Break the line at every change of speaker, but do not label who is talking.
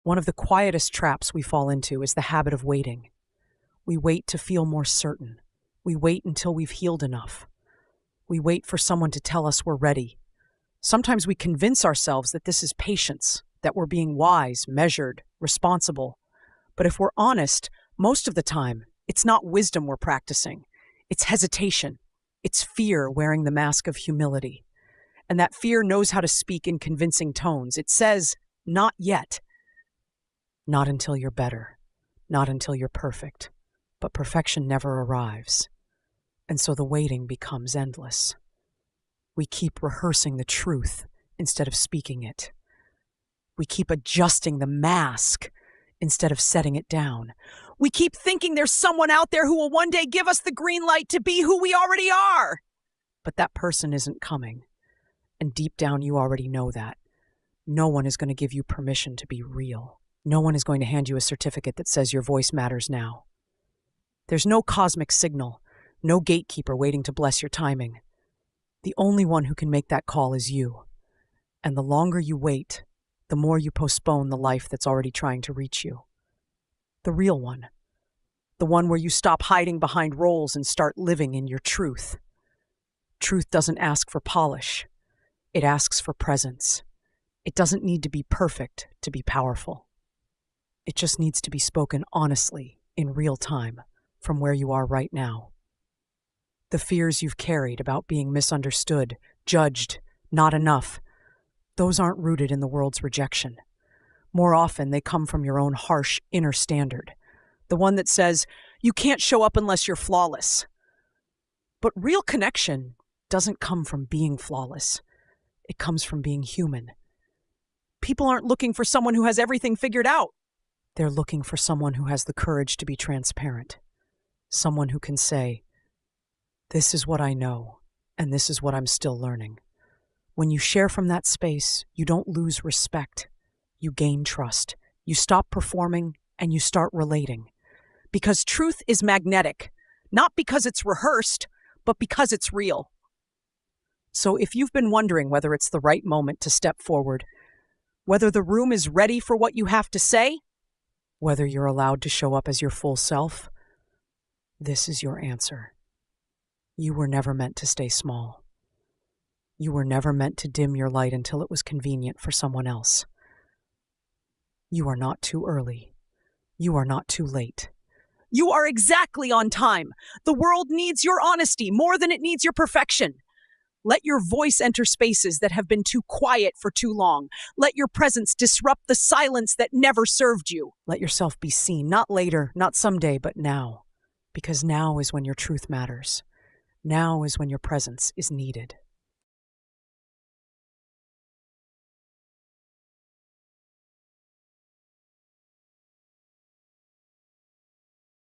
One of the quietest traps we fall into is the habit of waiting. We wait to feel more certain. We wait until we've healed enough. We wait for someone to tell us we're ready. Sometimes we convince ourselves that this is patience, that we're being wise, measured, responsible. But if we're honest, most of the time, it's not wisdom we're practicing. It's hesitation. It's fear wearing the mask of humility. And that fear knows how to speak in convincing tones. It says, not yet. Not until you're better. Not until you're perfect. But perfection never arrives. And so the waiting becomes endless. We keep rehearsing the truth instead of speaking it. We keep adjusting the mask instead of setting it down. We keep thinking there's someone out there who will one day give us the green light to be who we already are. But that person isn't coming. And deep down, you already know that. No one is going to give you permission to be real. No one is going to hand you a certificate that says your voice matters now. There's no cosmic signal, no gatekeeper waiting to bless your timing. The only one who can make that call is you. And the longer you wait, the more you postpone the life that's already trying to reach you. The real one. The one where you stop hiding behind roles and start living in your truth. Truth doesn't ask for polish. It asks for presence. It doesn't need to be perfect to be powerful. It just needs to be spoken honestly, in real time, from where you are right now. The fears you've carried about being misunderstood, judged, not enough, those aren't rooted in the world's rejection. More often, they come from your own harsh inner standard, the one that says, you can't show up unless you're flawless. But real connection doesn't come from being flawless. It comes from being human. People aren't looking for someone who has everything figured out. They're looking for someone who has the courage to be transparent. Someone who can say, this is what I know, and this is what I'm still learning. When you share from that space, you don't lose respect. You gain trust. You stop performing, and you start relating. Because truth is magnetic, not because it's rehearsed, but because it's real. So if you've been wondering whether it's the right moment to step forward, whether the room is ready for what you have to say, whether you're allowed to show up as your full self, this is your answer. You were never meant to stay small. You were never meant to dim your light until it was convenient for someone else. You are not too early. You are not too late. You are exactly on time. The world needs your honesty more than it needs your perfection. Let your voice enter spaces that have been too quiet for too long. Let your presence disrupt the silence that never served you. Let yourself be seen, not later, not someday, but now. Because now is when your truth matters. Now is when your presence is needed.